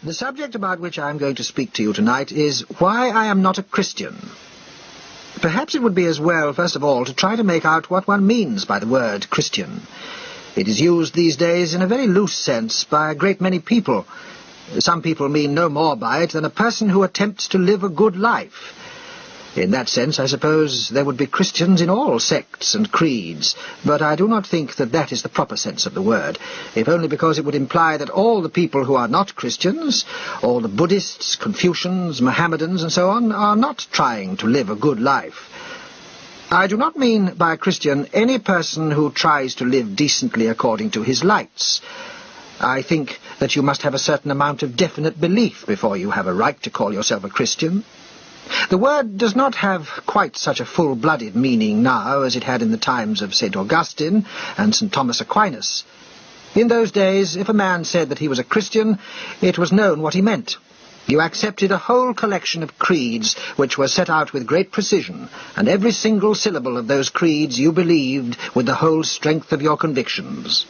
The subject about which I am going to speak to you tonight is why I am not a Christian. Perhaps it would be as well, first of all, to try to make out what one means by the word Christian. It is used these days in a very loose sense by a great many people. Some people mean no more by it than a person who attempts to live a good life. In that sense, I suppose there would be Christians in all sects and creeds, but I do not think that that is the proper sense of the word, if only because it would imply that all the people who are not Christians, all the Buddhists, Confucians, Mohammedans, and so on, are not trying to live a good life. I do not mean by Christian any person who tries to live decently according to his lights. I think that you must have a certain amount of definite belief before you have a right to call yourself a Christian. The word does not have quite such a full-blooded meaning now as it had in the times of St. Augustine and St. Thomas Aquinas. In those days, if a man said that he was a Christian, it was known what he meant. You accepted a whole collection of creeds which were set out with great precision, and every single syllable of those creeds you believed with the whole strength of your convictions.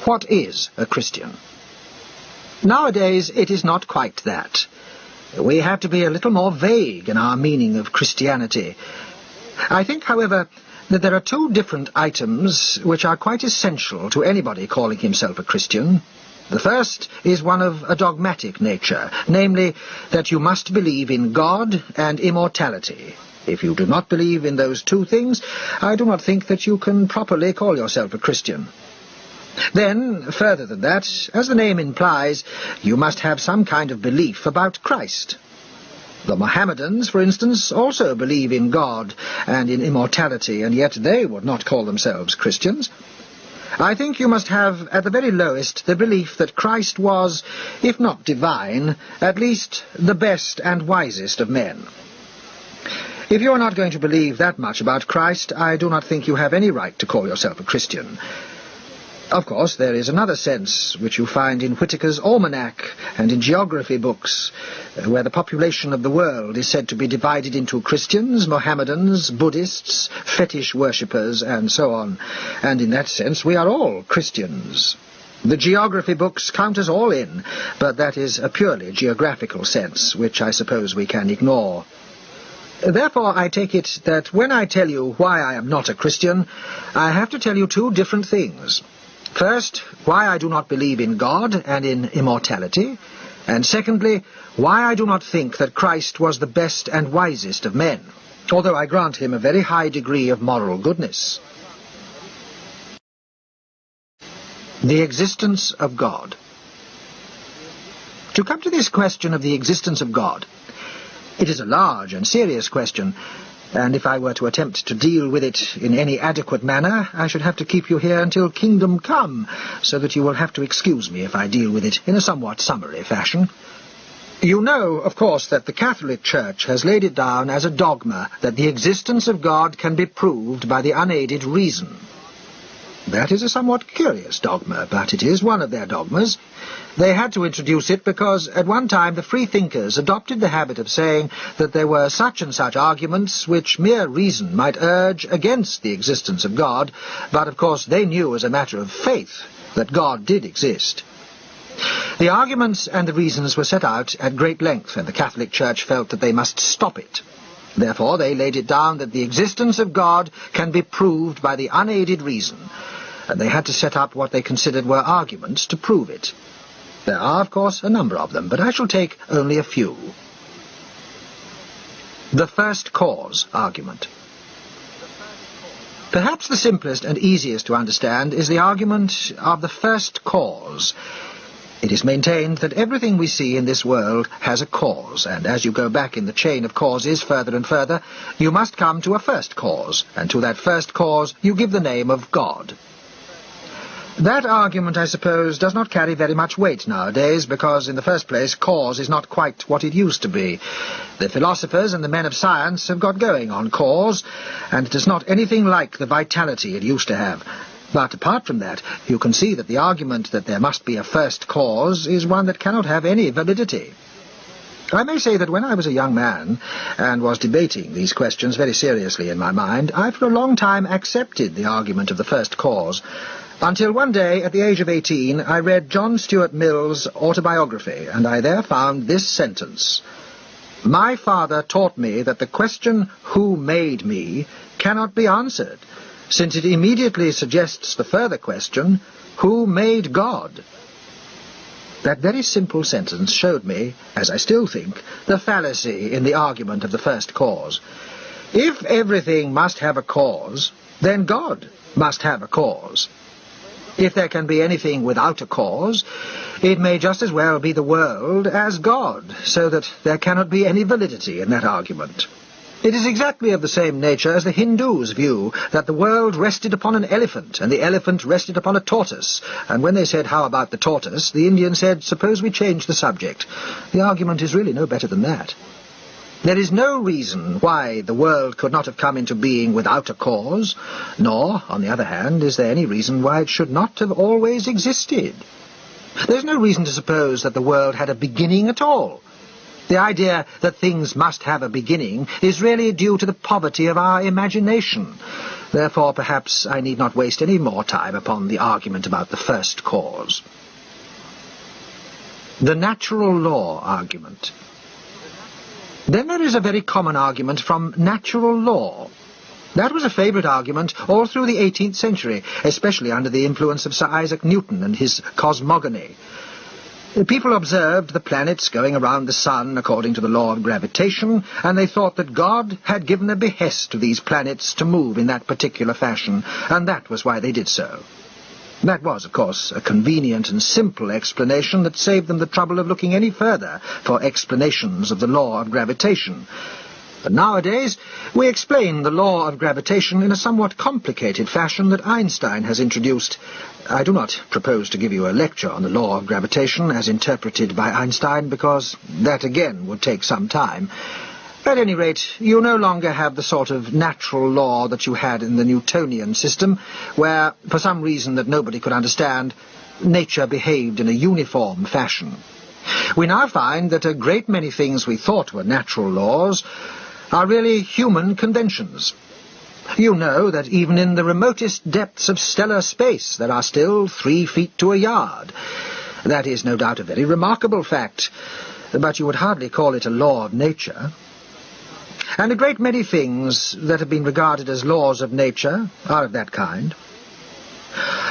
What is a Christian? Nowadays, it is not quite that. We have to be a little more vague in our meaning of Christianity. I think, however, that there are two different items which are quite essential to anybody calling himself a Christian. The first is one of a dogmatic nature, namely, that you must believe in God and immortality. If you do not believe in those two things, I do not think that you can properly call yourself a Christian. Then, further than that, as the name implies, you must have some kind of belief about Christ. The Mohammedans, for instance, also believe in God and in immortality, and yet they would not call themselves Christians. I think you must have, at the very lowest, the belief that Christ was, if not divine, at least the best and wisest of men. If you are not going to believe that much about Christ, I do not think you have any right to call yourself a Christian. Of course, there is another sense, which you find in Whitaker's Almanac and in geography books, where the population of the world is said to be divided into Christians, Mohammedans, Buddhists, fetish worshippers, and so on. And in that sense, we are all Christians. The geography books count us all in, but that is a purely geographical sense, which I suppose we can ignore. Therefore, I take it that when I tell you why I am not a Christian, I have to tell you two different things. First, why I do not believe in God and in immortality, and secondly, why I do not think that Christ was the best and wisest of men, although I grant him a very high degree of moral goodness. The existence of God. To come to this question of the existence of God, it is a large and serious question, and if I were to attempt to deal with it in any adequate manner, I should have to keep you here until kingdom come, so that you will have to excuse me if I deal with it in a somewhat summary fashion. You know, of course, that the Catholic Church has laid it down as a dogma that the existence of God can be proved by the unaided reason. That is a somewhat curious dogma, but it is one of their dogmas. They had to introduce it because at one time the freethinkers adopted the habit of saying that there were such and such arguments which mere reason might urge against the existence of God, but of course they knew as a matter of faith that God did exist. The arguments and the reasons were set out at great length, and the Catholic Church felt that they must stop it. Therefore they laid it down that the existence of God can be proved by the unaided reason, and they had to set up what they considered were arguments to prove it. There are, of course, a number of them, but I shall take only a few. The first cause argument. Perhaps the simplest and easiest to understand is the argument of the first cause. It is maintained that everything we see in this world has a cause, and as you go back in the chain of causes further and further, you must come to a first cause, and to that first cause you give the name of God. That argument, I suppose, does not carry very much weight nowadays, because, in the first place, cause is not quite what it used to be. The philosophers and the men of science have got going on cause, and it is not anything like the vitality it used to have. But apart from that, you can see that the argument that there must be a first cause is one that cannot have any validity. I may say that when I was a young man, and was debating these questions very seriously in my mind, I for a long time accepted the argument of the first cause. until one day, at the age of 18, I read John Stuart Mill's autobiography, and I there found this sentence: "My father taught me that the question, 'Who made me?' cannot be answered, since it immediately suggests the further question, 'Who made God?'" That very simple sentence showed me, as I still think, the fallacy in the argument of the first cause. If everything must have a cause, then God must have a cause. If there can be anything without a cause, it may just as well be the world as God, so that there cannot be any validity in that argument. It is exactly of the same nature as the Hindus' view that the world rested upon an elephant, and the elephant rested upon a tortoise, and when they said, "How about the tortoise?" the Indian said, "Suppose we change the subject." The argument is really no better than that. There is no reason why the world could not have come into being without a cause, nor, on the other hand, is there any reason why it should not have always existed. There is no reason to suppose that the world had a beginning at all. The idea that things must have a beginning is really due to the poverty of our imagination. Therefore, perhaps I need not waste any more time upon the argument about the first cause. The natural law argument. Then there is a very common argument from natural law. That was a favourite argument all through the 18th century, especially under the influence of Sir Isaac Newton and his cosmogony. People observed the planets going around the sun according to the law of gravitation, and they thought that God had given a behest to these planets to move in that particular fashion, and that was why they did so. That was, of course, a convenient and simple explanation that saved them the trouble of looking any further for explanations of the law of gravitation. But nowadays we explain the law of gravitation in a somewhat complicated fashion that Einstein has introduced. I do not propose to give you a lecture on the law of gravitation as interpreted by Einstein, because that again would take some time. At any rate, you no longer have the sort of natural law that you had in the Newtonian system, where, for some reason that nobody could understand, nature behaved in a uniform fashion. We now find that a great many things we thought were natural laws are really human conventions. You know that even in the remotest depths of stellar space there are still 3 feet to a yard. That is no doubt a very remarkable fact, but you would hardly call it a law of nature. And a great many things that have been regarded as laws of nature are of that kind.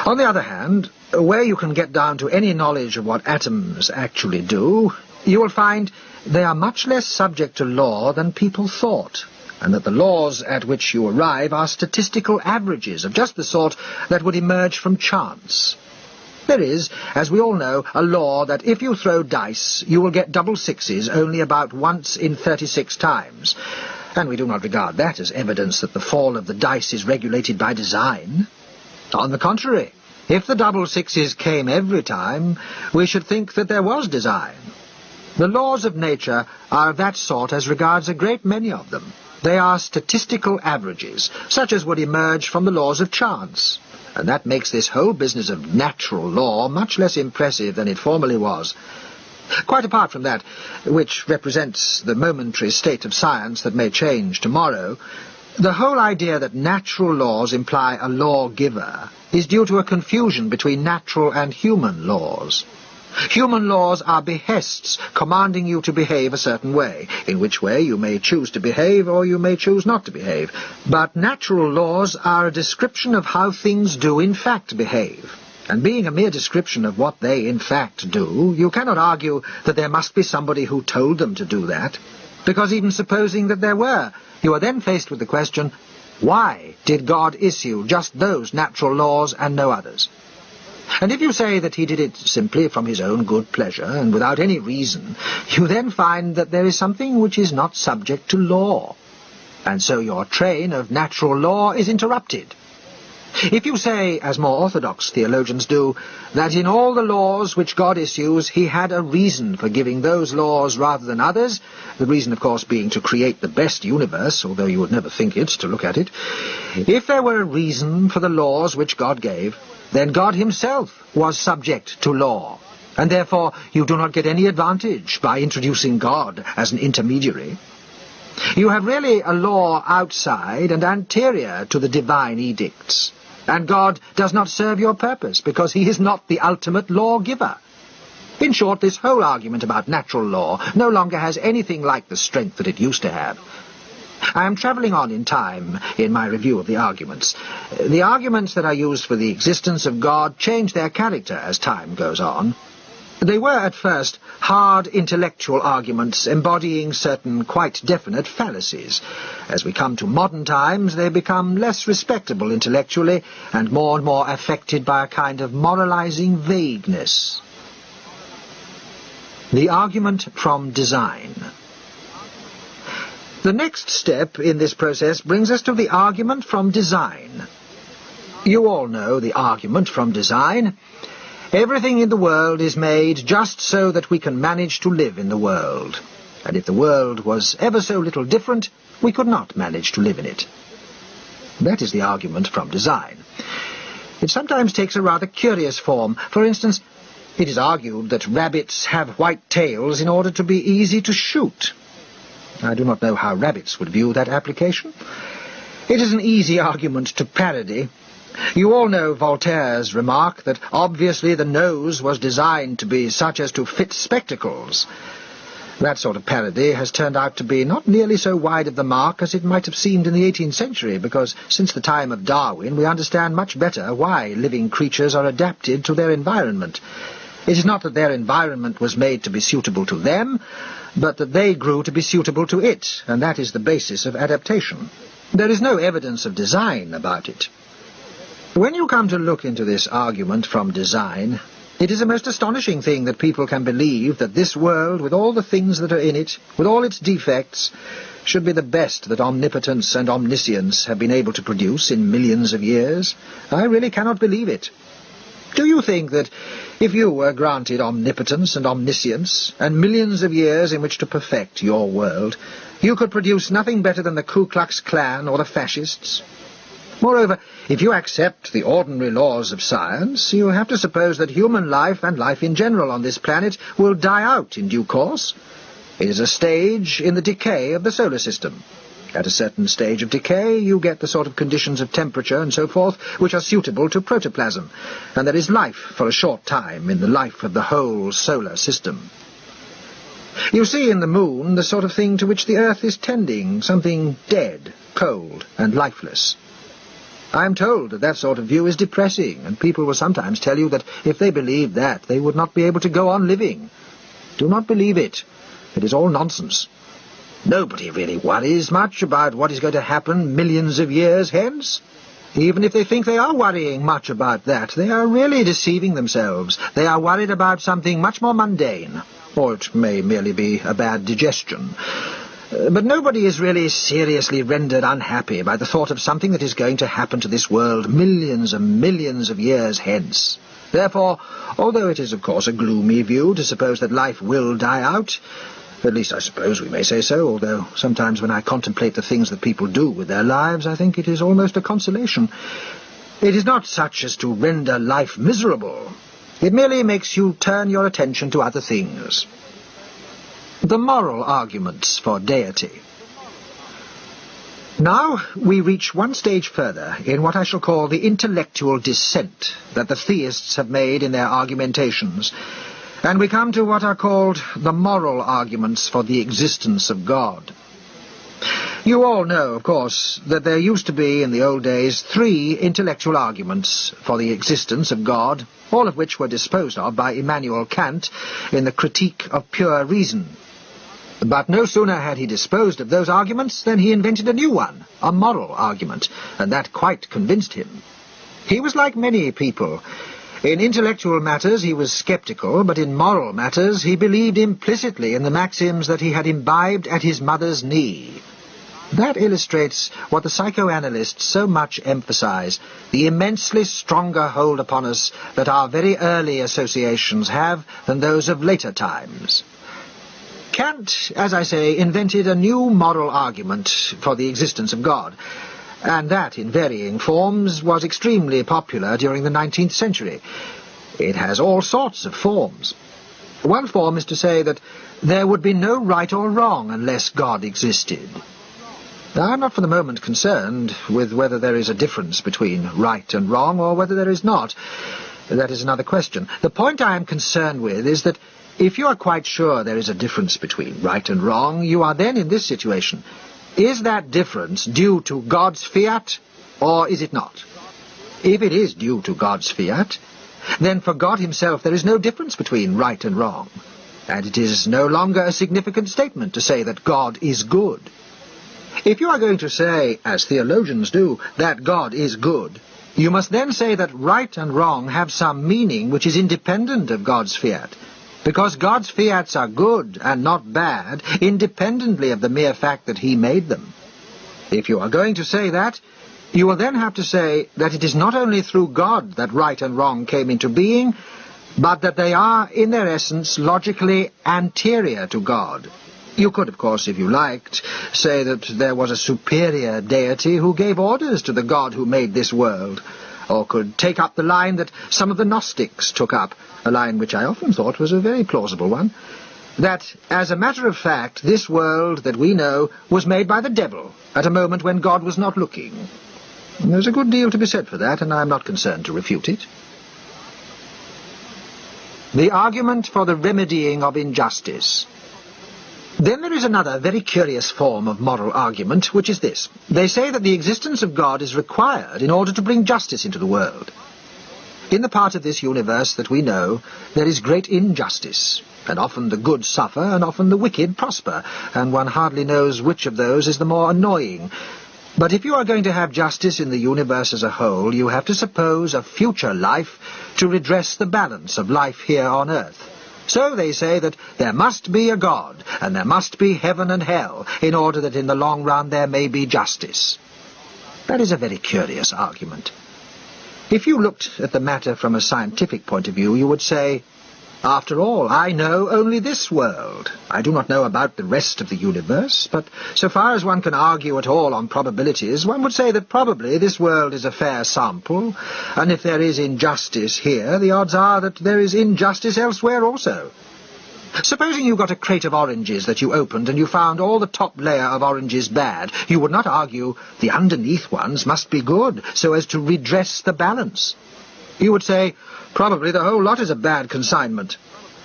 On the other hand, where you can get down to any knowledge of what atoms actually do, you will find they are much less subject to law than people thought, and that the laws at which you arrive are statistical averages of just the sort that would emerge from chance. There is, as we all know, a law that if you throw dice, you will get double sixes only about once in 36 times, and we do not regard that as evidence that the fall of the dice is regulated by design. On the contrary, if the double sixes came every time, we should think that there was design. The laws of nature are of that sort as regards a great many of them. They are statistical averages, such as would emerge from the laws of chance, and that makes this whole business of natural law much less impressive than it formerly was. Quite apart from that, which represents the momentary state of science that may change tomorrow, the whole idea that natural laws imply a lawgiver is due to a confusion between natural and human laws. Human laws are behests commanding you to behave a certain way, in which way you may choose to behave or you may choose not to behave. But natural laws are a description of how things do in fact behave. And being a mere description of what they in fact do, you cannot argue that there must be somebody who told them to do that, because even supposing that there were, you are then faced with the question, why did God issue just those natural laws and no others? And if you say that he did it simply from his own good pleasure and without any reason, you then find that there is something which is not subject to law, and so your train of natural law is interrupted. If you say, as more orthodox theologians do, that in all the laws which God issues he had a reason for giving those laws rather than others, the reason of course being to create the best universe, although you would never think it to look at it, if there were a reason for the laws which God gave, then God himself was subject to law, and therefore you do not get any advantage by introducing God as an intermediary. You have really a law outside and anterior to the divine edicts. And God does not serve your purpose, because he is not the ultimate lawgiver. In short, this whole argument about natural law no longer has anything like the strength that it used to have. I am travelling on in time in my review of the arguments. The arguments that are used for the existence of God change their character as time goes on. They were at first hard intellectual arguments embodying certain quite definite fallacies. As we come to modern times, they become less respectable intellectually and more affected by a kind of moralizing vagueness. The argument from design. The next step in this process brings us to the argument from design. You all know the argument from design. Everything in the world is made just so that we can manage to live in the world. And if the world was ever so little different, we could not manage to live in it. That is the argument from design. It sometimes takes a rather curious form. For instance, it is argued that rabbits have white tails in order to be easy to shoot. I do not know how rabbits would view that application. It is an easy argument to parody. You all know Voltaire's remark that obviously the nose was designed to be such as to fit spectacles. That sort of parody has turned out to be not nearly so wide of the mark as it might have seemed in the 18th century, because since the time of Darwin we understand much better why living creatures are adapted to their environment. It is not that their environment was made to be suitable to them, but that they grew to be suitable to it, and that is the basis of adaptation. There is no evidence of design about it. When you come to look into this argument from design, it is a most astonishing thing that people can believe that this world, with all the things that are in it, with all its defects, should be the best that omnipotence and omniscience have been able to produce in millions of years. I really cannot believe it. Do you think that if you were granted omnipotence and omniscience, and millions of years in which to perfect your world, you could produce nothing better than the Ku Klux Klan or the fascists? Moreover, if you accept the ordinary laws of science, you have to suppose that human life and life in general on this planet will die out in due course. It is a stage in the decay of the solar system. At a certain stage of decay, you get the sort of conditions of temperature and so forth which are suitable to protoplasm, and there is life for a short time in the life of the whole solar system. You see in the moon the sort of thing to which the Earth is tending, something dead, cold, and lifeless. I am told that that sort of view is depressing, and people will sometimes tell you that if they believed that, they would not be able to go on living. Do not believe it. It is all nonsense. Nobody really worries much about what is going to happen millions of years hence. Even if they think they are worrying much about that, they are really deceiving themselves. They are worried about something much more mundane, or it may merely be a bad digestion. But nobody is really seriously rendered unhappy by the thought of something that is going to happen to this world millions and millions of years hence. Therefore, although it is of course a gloomy view to suppose that life will die out, at least I suppose we may say so, although sometimes when I contemplate the things that people do with their lives, I think it is almost a consolation. It is not such as to render life miserable. It merely makes you turn your attention to other things. The moral arguments for deity. Now we reach one stage further in what I shall call the intellectual descent that the theists have made in their argumentations, and we come to what are called the moral arguments for the existence of God. You all know, of course, that there used to be in the old days 3 intellectual arguments for the existence of God, all of which were disposed of by Immanuel Kant in the Critique of Pure Reason. But no sooner had he disposed of those arguments than he invented a new one, a moral argument, and that quite convinced him. He was like many people. In intellectual matters he was sceptical, but in moral matters he believed implicitly in the maxims that he had imbibed at his mother's knee. That illustrates what the psychoanalysts so much emphasize, the immensely stronger hold upon us that our very early associations have than those of later times. Kant, as I say, invented a new moral argument for the existence of God, and that, in varying forms, was extremely popular during the 19th century. It has all sorts of forms. One form is to say that there would be no right or wrong unless God existed. I'm not for the moment concerned with whether there is a difference between right and wrong or whether there is not. That is another question. The point I am concerned with is that if you are quite sure there is a difference between right and wrong, you are then in this situation. Is that difference due to God's fiat, or is it not? If it is due to God's fiat, then for God himself there is no difference between right and wrong, and it is no longer a significant statement to say that God is good. If you are going to say, as theologians do, that God is good, you must then say that right and wrong have some meaning which is independent of God's fiat, because God's fiats are good and not bad, independently of the mere fact that he made them. If you are going to say that, you will then have to say that it is not only through God that right and wrong came into being, but that they are, in their essence, logically anterior to God. You could, of course, if you liked, say that there was a superior deity who gave orders to the God who made this world, or could take up the line that some of the Gnostics took up, a line which I often thought was a very plausible one, that, as a matter of fact, this world that we know was made by the devil at a moment when God was not looking. There's a good deal to be said for that, and I'm not concerned to refute it. The argument for the remedying of injustice. Then there is another very curious form of moral argument, which is this. They say that the existence of God is required in order to bring justice into the world. In the part of this universe that we know, there is great injustice, and often the good suffer, and often the wicked prosper, and one hardly knows which of those is the more annoying. But if you are going to have justice in the universe as a whole, you have to suppose a future life to redress the balance of life here on earth. So they say that there must be a God, and there must be heaven and hell, in order that in the long run there may be justice. That is a very curious argument. If you looked at the matter from a scientific point of view, you would say, after all, I know only this world. I do not know about the rest of the universe, but so far as one can argue at all on probabilities, one would say that probably this world is a fair sample, and if there is injustice here, the odds are that there is injustice elsewhere also. Supposing you got a crate of oranges that you opened and you found all the top layer of oranges bad, you would not argue the underneath ones must be good, so as to redress the balance. You would say, probably the whole lot is a bad consignment.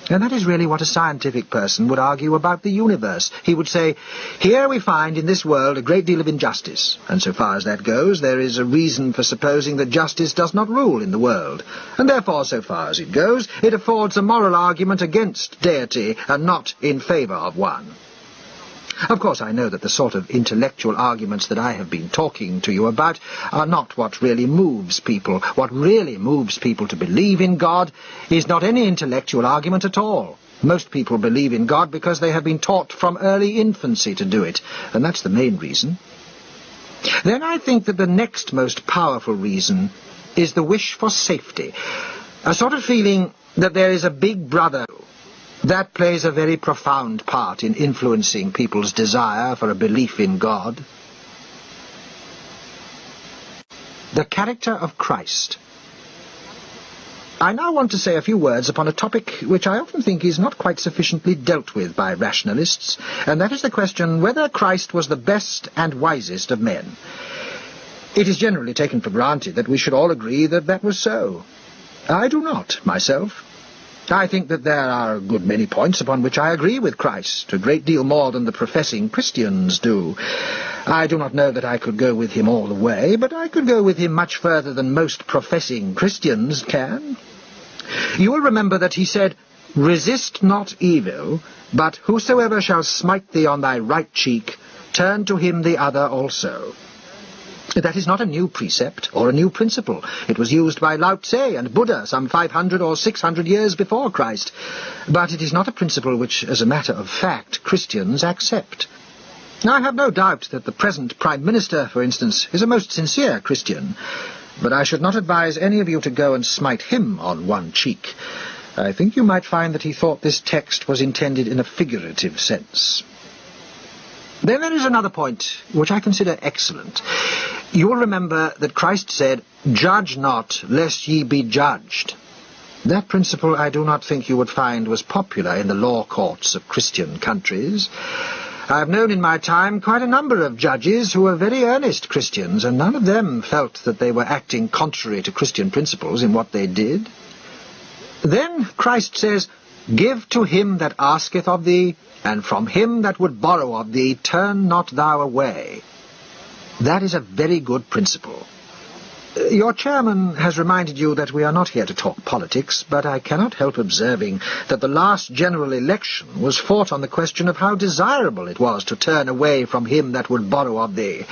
And that is really what a scientific person would argue about the universe. He would say, here we find in this world a great deal of injustice, and so far as that goes, there is a reason for supposing that justice does not rule in the world, and therefore, so far as it goes, it affords a moral argument against deity and not in favour of one. Of course, I know that the sort of intellectual arguments that I have been talking to you about are not what really moves people. What really moves people to believe in God is not any intellectual argument at all. Most people believe in God because they have been taught from early infancy to do it, and that's the main reason. Then I think that the next most powerful reason is the wish for safety, a sort of feeling that there is a big brother. That plays a very profound part in influencing people's desire for a belief in God. The character of Christ. I now want to say a few words upon a topic which I often think is not quite sufficiently dealt with by rationalists, and that is the question whether Christ was the best and wisest of men. It is generally taken for granted that we should all agree that that was so. I do not, myself. I think that there are a good many points upon which I agree with Christ, a great deal more than the professing Christians do. I do not know that I could go with him all the way, but I could go with him much further than most professing Christians can. You will remember that he said, "Resist not evil, but whosoever shall smite thee on thy right cheek, turn to him the other also." That is not a new precept or a new principle. It was used by Lao Tse and Buddha some 500 or 600 years before Christ. But it is not a principle which, as a matter of fact, Christians accept. I have no doubt that the present Prime Minister, for instance, is a most sincere Christian, but I should not advise any of you to go and smite him on one cheek. I think you might find that he thought this text was intended in a figurative sense. Then there is another point which I consider excellent. You will remember that Christ said, "Judge not, lest ye be judged." That principle I do not think you would find was popular in the law courts of Christian countries. I have known in my time quite a number of judges who were very earnest Christians, and none of them felt that they were acting contrary to Christian principles in what they did. Then Christ says, "Give to him that asketh of thee, and from him that would borrow of thee turn not thou away." That is a very good principle. Your chairman has reminded you that we are not here to talk politics, but I cannot help observing that the last general election was fought on the question of how desirable it was to turn away from him that would borrow of thee,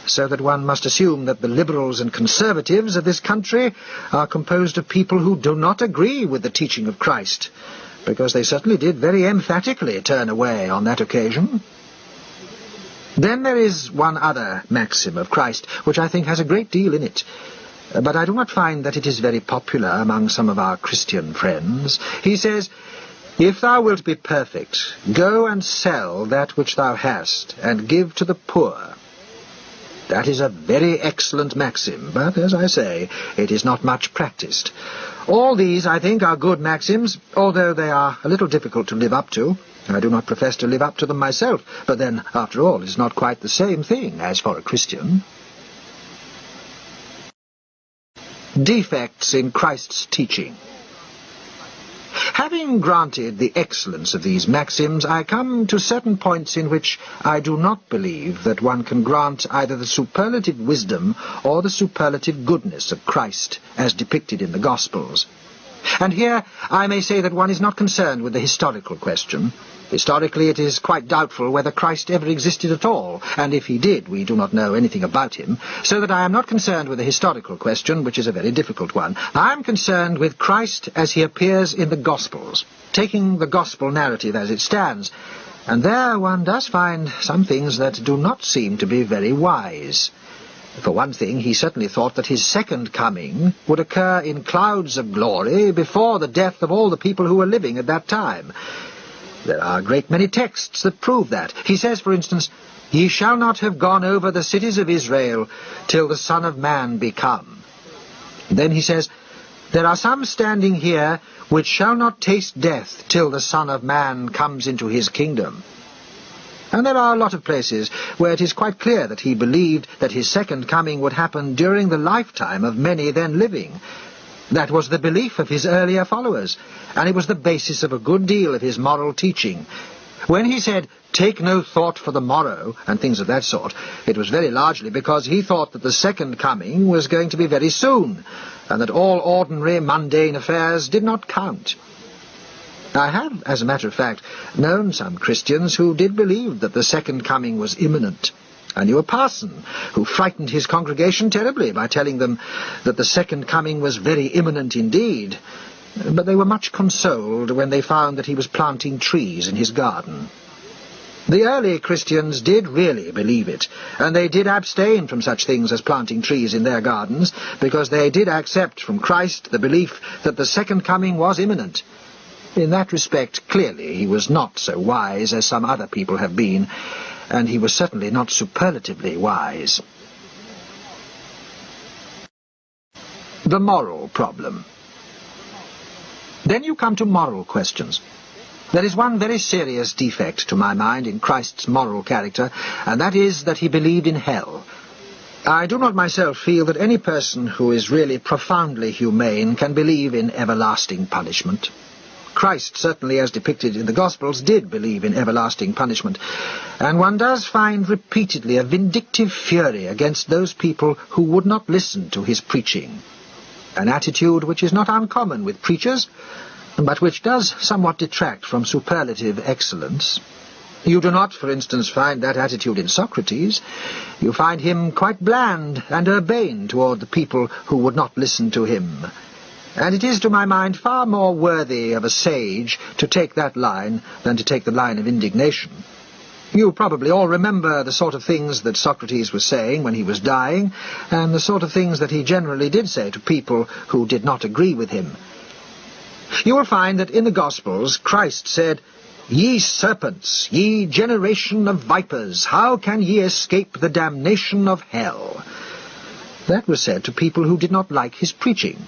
so that one must assume that the liberals and conservatives of this country are composed of people who do not agree with the teaching of Christ, because they certainly did very emphatically turn away on that occasion. Then there is one other maxim of Christ, which I think has a great deal in it, but I do not find that it is very popular among some of our Christian friends. He says, "If thou wilt be perfect, go and sell that which thou hast, and give to the poor." That is a very excellent maxim, but, as I say, it is not much practiced. All these, I think, are good maxims, although they are a little difficult to live up to. I do not profess to live up to them myself, but then, after all, it is not quite the same thing as for a Christian. Defects in Christ's teaching. Having granted the excellence of these maxims, I come to certain points in which I do not believe that one can grant either the superlative wisdom or the superlative goodness of Christ, as depicted in the Gospels. And here I may say that one is not concerned with the historical question. Historically, it is quite doubtful whether Christ ever existed at all, and if he did, we do not know anything about him, so that I am not concerned with the historical question, which is a very difficult one. I am concerned with Christ as he appears in the Gospels, taking the Gospel narrative as it stands, and there one does find some things that do not seem to be very wise. For one thing, he certainly thought that his second coming would occur in clouds of glory before the death of all the people who were living at that time. There are a great many texts that prove that. He says, for instance, "Ye shall not have gone over the cities of Israel till the Son of Man be come." Then he says, "There are some standing here which shall not taste death till the Son of Man comes into his kingdom." And there are a lot of places where it is quite clear that he believed that his second coming would happen during the lifetime of many then living. That was the belief of his earlier followers, and it was the basis of a good deal of his moral teaching. When he said, "Take no thought for the morrow," and things of that sort, it was very largely because he thought that the second coming was going to be very soon, and that all ordinary, mundane affairs did not count. I have, as a matter of fact, known some Christians who did believe that the second coming was imminent. I knew a parson who frightened his congregation terribly by telling them that the second coming was very imminent indeed, but they were much consoled when they found that he was planting trees in his garden. The early Christians did really believe it, and they did abstain from such things as planting trees in their gardens, because they did accept from Christ the belief that the second coming was imminent. In that respect, clearly, he was not so wise as some other people have been, and he was certainly not superlatively wise. The moral problem. Then you come to moral questions. There is one very serious defect, to my mind, in Christ's moral character, and that is that he believed in hell. I do not myself feel that any person who is really profoundly humane can believe in everlasting punishment. Christ, certainly as depicted in the Gospels, did believe in everlasting punishment, and one does find repeatedly a vindictive fury against those people who would not listen to his preaching, an attitude which is not uncommon with preachers, but which does somewhat detract from superlative excellence. You do not, for instance, find that attitude in Socrates. You find him quite bland and urbane toward the people who would not listen to him. And it is, to my mind, far more worthy of a sage to take that line than to take the line of indignation. You probably all remember the sort of things that Socrates was saying when he was dying, and the sort of things that he generally did say to people who did not agree with him. You will find that in the Gospels Christ said, "Ye serpents, ye generation of vipers, how can ye escape the damnation of hell?" That was said to people who did not like his preaching.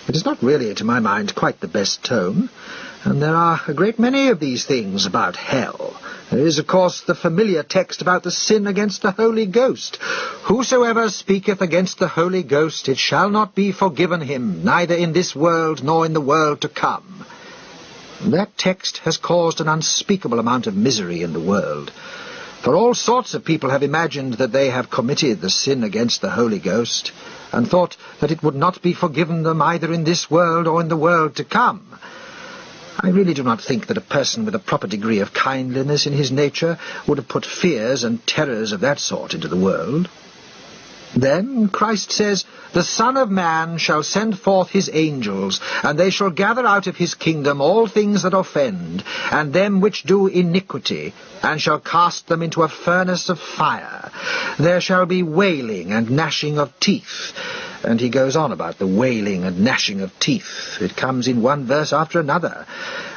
It is not really, to my mind, quite the best tone, and there are a great many of these things about hell, There is, of course, the familiar text about the sin against the Holy Ghost. Whosoever speaketh against the Holy Ghost, it shall not be forgiven him, neither in this world nor in the world to come. That text has caused an unspeakable amount of misery in the world. For all sorts of people have imagined that they have committed the sin against the Holy Ghost, and thought that it would not be forgiven them either in this world or in the world to come. I really do not think that a person with a proper degree of kindliness in his nature would have put fears and terrors of that sort into the world. Then Christ says, "The Son of Man shall send forth his angels, and they shall gather out of his kingdom all things that offend, and them which do iniquity, and shall cast them into a furnace of fire. There shall be wailing and gnashing of teeth." And he goes on about the wailing and gnashing of teeth. It comes in one verse after another,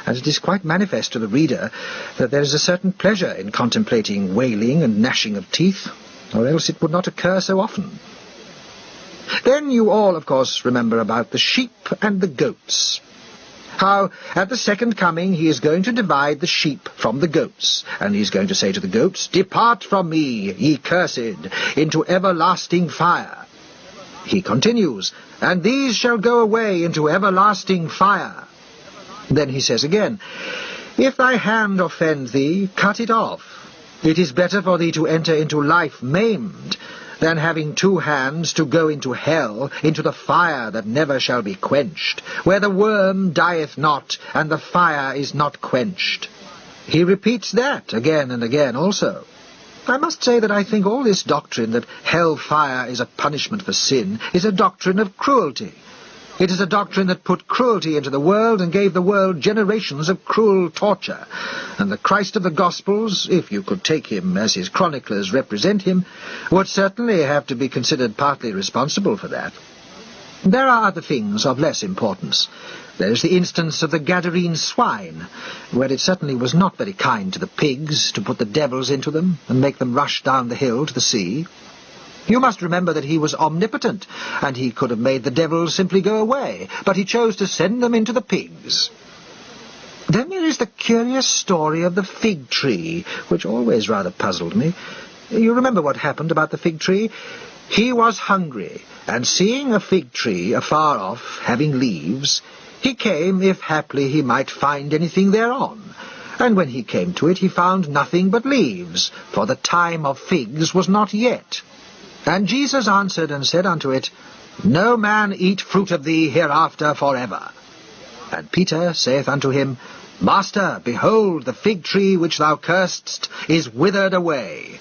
and it is quite manifest to the reader that there is a certain pleasure in contemplating wailing and gnashing of teeth, or else it would not occur so often. Then you all, of course, remember about the sheep and the goats. How, at the second coming, he is going to divide the sheep from the goats, and he is going to say to the goats, "Depart from me, ye cursed, into everlasting fire." He continues, "And these shall go away into everlasting fire." Then he says again, "If thy hand offend thee, cut it off. It is better for thee to enter into life maimed, than having 2 hands to go into hell, into the fire that never shall be quenched, where the worm dieth not, and the fire is not quenched." He repeats that again and again also. I must say that I think all this doctrine that hell-fire is a punishment for sin is a doctrine of cruelty. It is a doctrine that put cruelty into the world and gave the world generations of cruel torture. And the Christ of the Gospels, if you could take him as his chroniclers represent him, would certainly have to be considered partly responsible for that. There are other things of less importance. There is the instance of the Gadarene swine, where it certainly was not very kind to the pigs to put the devils into them and make them rush down the hill to the sea. You must remember that he was omnipotent, and he could have made the devils simply go away, but he chose to send them into the pigs. Then there is the curious story of the fig tree, which always rather puzzled me. You remember what happened about the fig tree? He was hungry, and seeing a fig tree afar off, having leaves, he came, if haply he might find anything thereon. And when he came to it, he found nothing but leaves, for the time of figs was not yet. And Jesus answered and said unto it, No man eat fruit of thee hereafter forever. And Peter saith unto him, Master, behold, the fig tree which thou cursedst is withered away.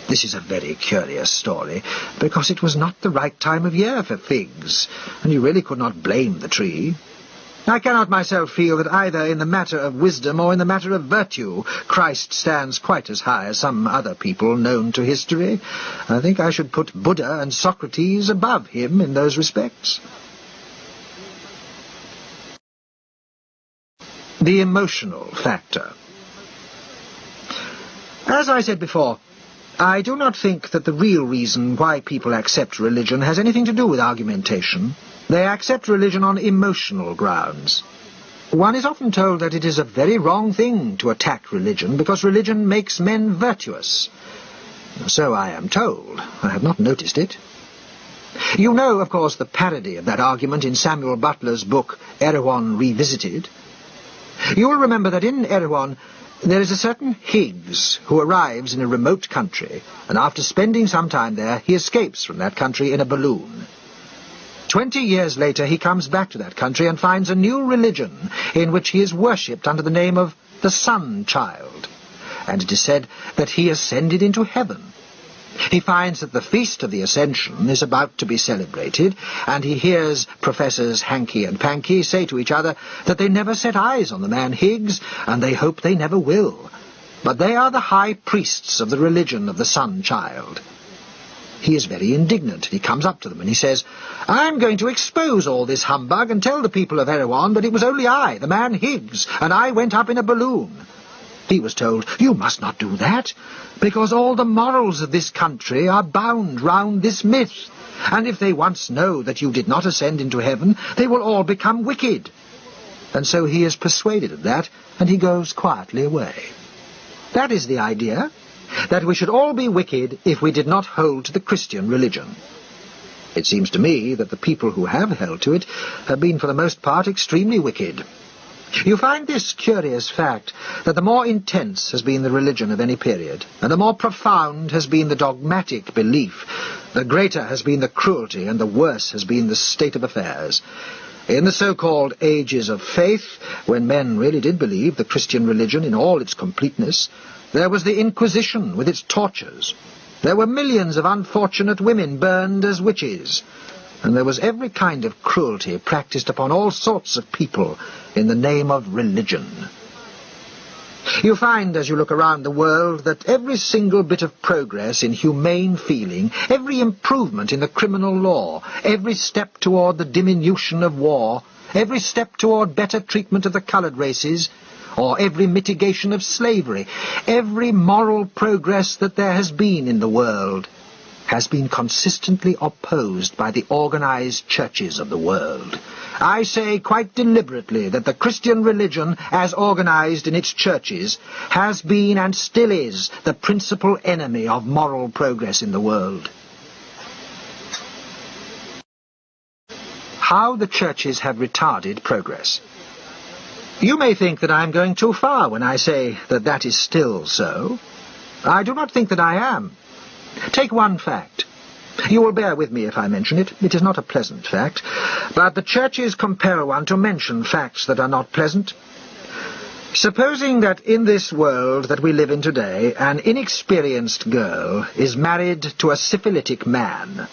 This is a very curious story, because it was not the right time of year for figs, and you really could not blame the tree. I cannot myself feel that either in the matter of wisdom or in the matter of virtue Christ stands quite as high as some other people known to history. I think I should put Buddha and Socrates above him in those respects. The emotional factor. As I said before, I do not think that the real reason why people accept religion has anything to do with argumentation. They accept religion on emotional grounds. One is often told that it is a very wrong thing to attack religion because religion makes men virtuous. So I am told. I have not noticed it. You know, of course, the parody of that argument in Samuel Butler's book, Erewhon Revisited. You will remember that in Erewhon there is a certain Higgs who arrives in a remote country, and after spending some time there, he escapes from that country in a balloon. 20 years later, he comes back to that country and finds a new religion in which he is worshipped under the name of the Sun Child, and it is said that he ascended into heaven. He finds that the feast of the Ascension is about to be celebrated, and he hears Professors Hankey and Pankey say to each other that they never set eyes on the man Higgs, and they hope they never will. But they are the high priests of the religion of the Sun Child. He is very indignant. He comes up to them and he says, I'm going to expose all this humbug and tell the people of Erewhon that it was only I, the man Higgs, and I went up in a balloon. He was told, You must not do that, because all the morals of this country are bound round this myth, and if they once know that you did not ascend into heaven, they will all become wicked. And so he is persuaded of that, and he goes quietly away. That is the idea, that we should all be wicked if we did not hold to the Christian religion. It seems to me that the people who have held to it have been for the most part extremely wicked. You find this curious fact, that the more intense has been the religion of any period, and the more profound has been the dogmatic belief, the greater has been the cruelty and the worse has been the state of affairs. In the so-called ages of faith, when men really did believe the Christian religion in all its completeness, there was the Inquisition with its tortures. There were millions of unfortunate women burned as witches, and there was every kind of cruelty practiced upon all sorts of people in the name of religion. You find, as you look around the world, that every single bit of progress in humane feeling, every improvement in the criminal law, every step toward the diminution of war, every step toward better treatment of the coloured races, or every mitigation of slavery, every moral progress that there has been in the world, has been consistently opposed by the organized churches of the world. I say quite deliberately that the Christian religion, as organized in its churches, has been and still is the principal enemy of moral progress in the world. How the churches have retarded progress. You may think that I am going too far when I say that that is still so. I do not think that I am. Take one fact. You will bear with me if I mention it. It is not a pleasant fact, but the churches compel one to mention facts that are not pleasant. Supposing that in this world that we live in today, an inexperienced girl is married to a syphilitic man.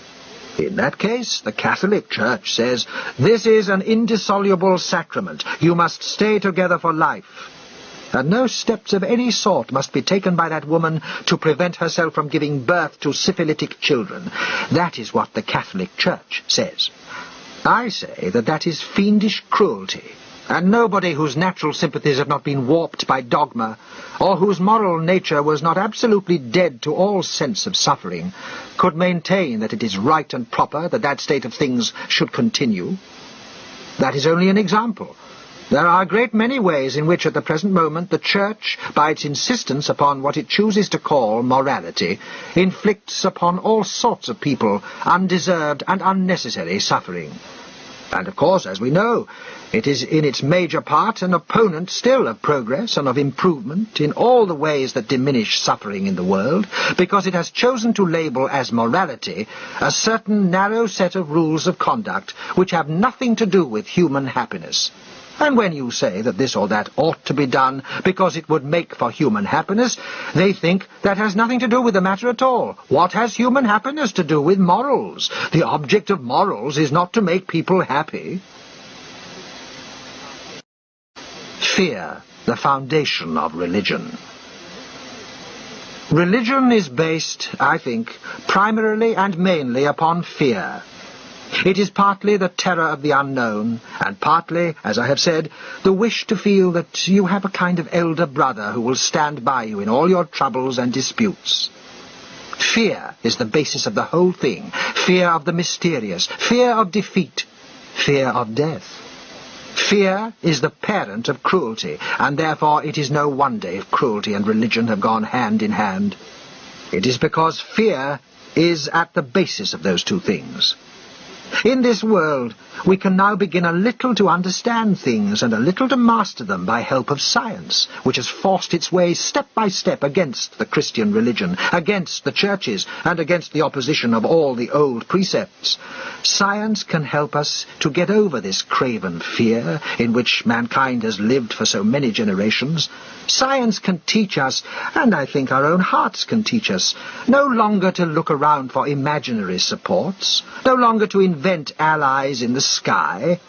In that case, the Catholic Church says, this is an indissoluble sacrament. You must stay together for life. And no steps of any sort must be taken by that woman to prevent herself from giving birth to syphilitic children. That is what the Catholic Church says. I say that that is fiendish cruelty, and nobody whose natural sympathies have not been warped by dogma, or whose moral nature was not absolutely dead to all sense of suffering, could maintain that it is right and proper that that state of things should continue. That is only an example. There are a great many ways in which at the present moment the Church, by its insistence upon what it chooses to call morality, inflicts upon all sorts of people undeserved and unnecessary suffering. And of course, as we know, it is in its major part an opponent still of progress and of improvement in all the ways that diminish suffering in the world, because it has chosen to label as morality a certain narrow set of rules of conduct which have nothing to do with human happiness. And when you say that this or that ought to be done because it would make for human happiness, they think that has nothing to do with the matter at all. What has human happiness to do with morals? The object of morals is not to make people happy. Fear, the foundation of religion. Religion is based, I think, primarily and mainly upon fear. It is partly the terror of the unknown, and partly, as I have said, the wish to feel that you have a kind of elder brother who will stand by you in all your troubles and disputes. Fear is the basis of the whole thing. Fear of the mysterious, fear of defeat, fear of death. Fear is the parent of cruelty, and therefore it is no wonder if cruelty and religion have gone hand in hand. It is because fear is at the basis of those two things. In this world, we can now begin a little to understand things and a little to master them by help of science, which has forced its way step by step against the Christian religion, against the churches, and against the opposition of all the old precepts. Science can help us to get over this craven fear in which mankind has lived for so many generations. Science can teach us, and I think our own hearts can teach us, no longer to look around for imaginary supports, no longer to invent allies in the sky,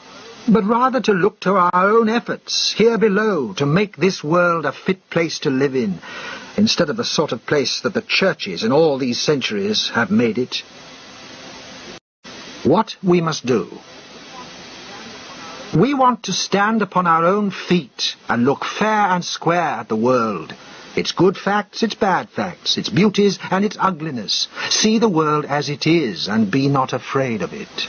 but rather to look to our own efforts here below to make this world a fit place to live in, instead of the sort of place that the churches in all these centuries have made it. What we must do. We want to stand upon our own feet and look fair and square at the world, its good facts, its bad facts, its beauties and its ugliness. See the world as it is and be not afraid of it.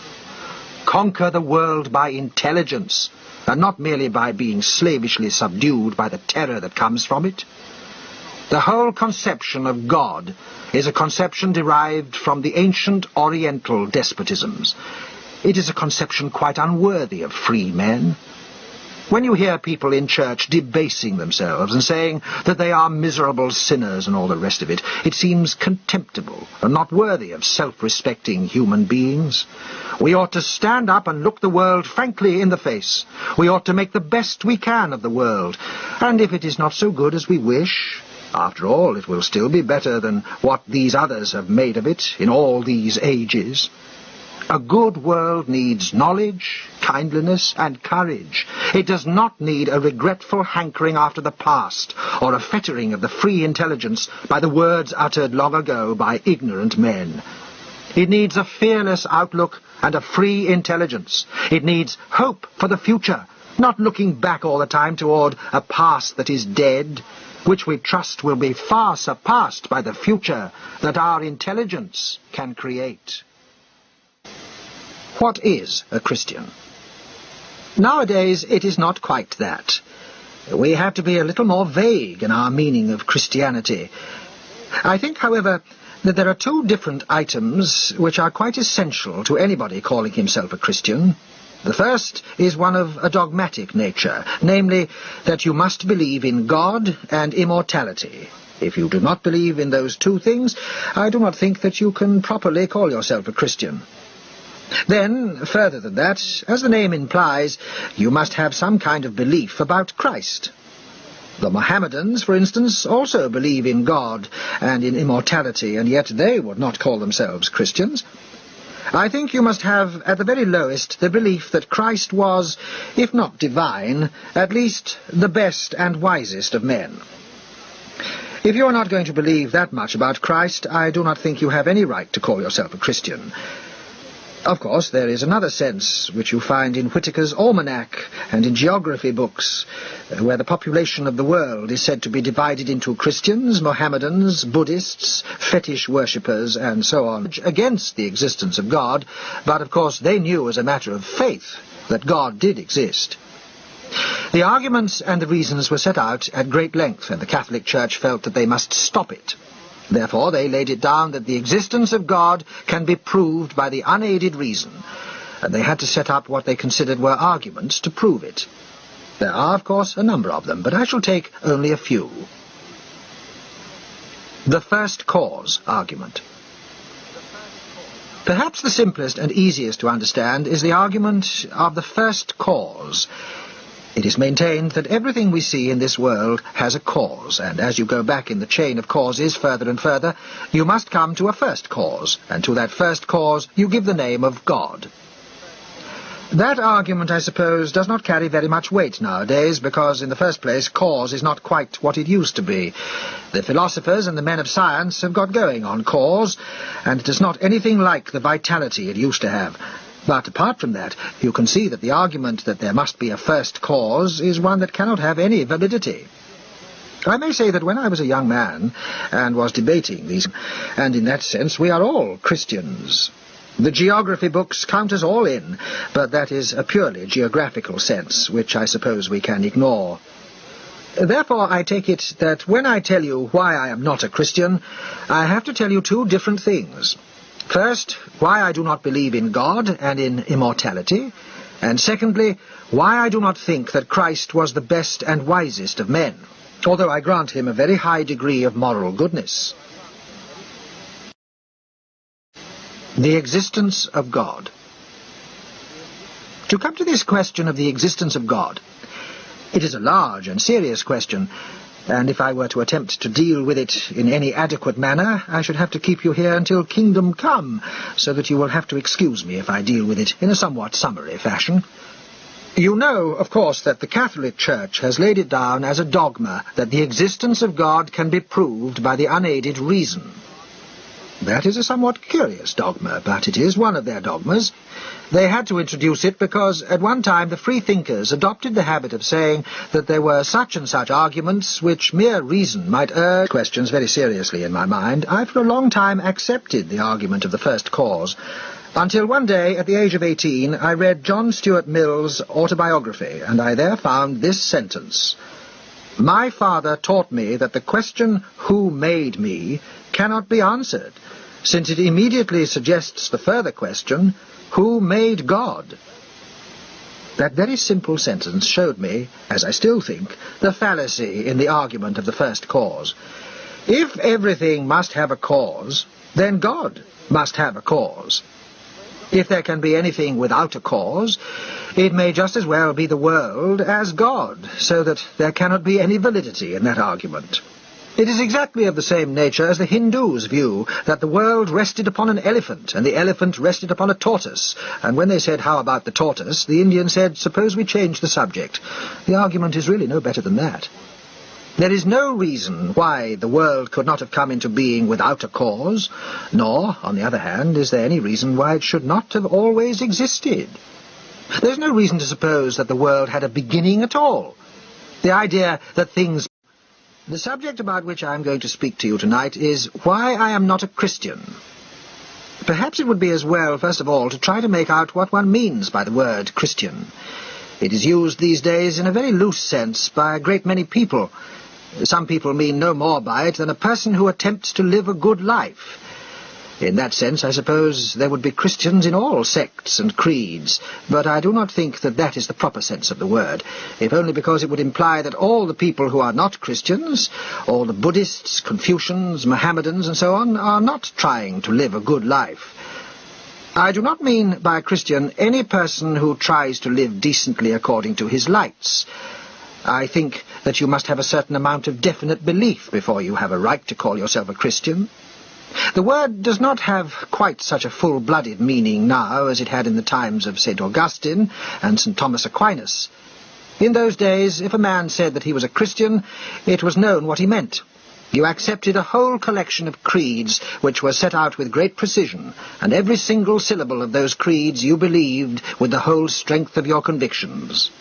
Conquer the world by intelligence, and not merely by being slavishly subdued by the terror that comes from it. The whole conception of God is a conception derived from the ancient Oriental despotisms. It is a conception quite unworthy of free men. When you hear people in church debasing themselves and saying that they are miserable sinners and all the rest of it, it seems contemptible and not worthy of self-respecting human beings. We ought to stand up and look the world frankly in the face. We ought to make the best we can of the world, and if it is not so good as we wish, after all, it will still be better than what these others have made of it in all these ages. A good world needs knowledge, kindliness, and courage. It does not need a regretful hankering after the past, or a fettering of the free intelligence by the words uttered long ago by ignorant men. It needs a fearless outlook and a free intelligence. It needs hope for the future, not looking back all the time toward a past that is dead, which we trust will be far surpassed by the future that our intelligence can create. What is a Christian? Nowadays, it is not quite that. We have to be a little more vague in our meaning of Christianity. I think, however, that there are two different items which are quite essential to anybody calling himself a Christian. The first is one of a dogmatic nature, namely, that you must believe in God and immortality. If you do not believe in those two things, I do not think that you can properly call yourself a Christian. Then, further than that, as the name implies, you must have some kind of belief about Christ. The Mohammedans, for instance, also believe in God and in immortality, and yet they would not call themselves Christians. I think you must have, at the very lowest, the belief that Christ was, if not divine, at least the best and wisest of men. If you are not going to believe that much about Christ, I do not think you have any right to call yourself a Christian. Of course, there is another sense, which you find in Whitaker's Almanac and in geography books, where the population of the world is said to be divided into Christians, Mohammedans, Buddhists, fetish worshippers, and so on, against the existence of God, but of course they knew as a matter of faith that God did exist. The arguments and the reasons were set out at great length, and the Catholic Church felt that they must stop it. Therefore, they laid it down that the existence of God can be proved by the unaided reason, and they had to set up what they considered were arguments to prove it. There are, of course, a number of them, but I shall take only a few. The first cause argument. Perhaps the simplest and easiest to understand is the argument of the first cause. It is maintained that everything we see in this world has a cause, and as you go back in the chain of causes further and further, you must come to a first cause, and to that first cause you give the name of God. That argument, I suppose, does not carry very much weight nowadays, because, in the first place, cause is not quite what it used to be. The philosophers and the men of science have got going on cause, and it is not anything like the vitality it used to have. But apart from that, you can see that the argument that there must be a first cause is one that cannot have any validity. I may say that when I was a young man and was debating these, and in that sense we are all Christians. The geography books count us all in, but that is a purely geographical sense, which I suppose we can ignore. Therefore, I take it that when I tell you why I am not a Christian, I have to tell you two different things. First, why I do not believe in God and in immortality, and secondly, why I do not think that Christ was the best and wisest of men, although I grant him a very high degree of moral goodness. The existence of God. To come to this question of the existence of God, it is a large and serious question, and if I were to attempt to deal with it in any adequate manner, I should have to keep you here until kingdom come, so that you will have to excuse me if I deal with it in a somewhat summary fashion. You know, of course, that the Catholic Church has laid it down as a dogma that the existence of God can be proved by the unaided reason. That is a somewhat curious dogma, but it is one of their dogmas. They had to introduce it because at one time the freethinkers adopted the habit of saying that there were such and such arguments which mere reason might urge. Questions very seriously in my mind. I for a long time accepted the argument of the first cause, until one day, at the age of 18, I read John Stuart Mill's autobiography, and I there found this sentence: My father taught me that the question, who made me, cannot be answered, since it immediately suggests the further question, who made God? That very simple sentence showed me, as I still think, the fallacy in the argument of the first cause. If everything must have a cause, then God must have a cause. If there can be anything without a cause, it may just as well be the world as God, so that there cannot be any validity in that argument. It is exactly of the same nature as the Hindus' view that the world rested upon an elephant, and the elephant rested upon a tortoise, and when they said, how about the tortoise, the Indian said, suppose we change the subject. The argument is really no better than that. There is no reason why the world could not have come into being without a cause, nor, on the other hand, is there any reason why it should not have always existed. There is no reason to suppose that the world had a beginning at all. The idea that things... The subject about which I am going to speak to you tonight is why I am not a Christian. Perhaps it would be as well, first of all, to try to make out what one means by the word Christian. It is used these days in a very loose sense by a great many people. Some people mean no more by it than a person who attempts to live a good life. In that sense, I suppose there would be Christians in all sects and creeds, but I do not think that that is the proper sense of the word, if only because it would imply that all the people who are not Christians, all the Buddhists, Confucians, Mohammedans, and so on, are not trying to live a good life. I do not mean by Christian any person who tries to live decently according to his lights. I think that you must have a certain amount of definite belief before you have a right to call yourself a Christian. The word does not have quite such a full-blooded meaning now as it had in the times of St. Augustine and St. Thomas Aquinas. In those days, if a man said that he was a Christian, it was known what he meant. You accepted a whole collection of creeds which were set out with great precision, and every single syllable of those creeds you believed with the whole strength of your convictions.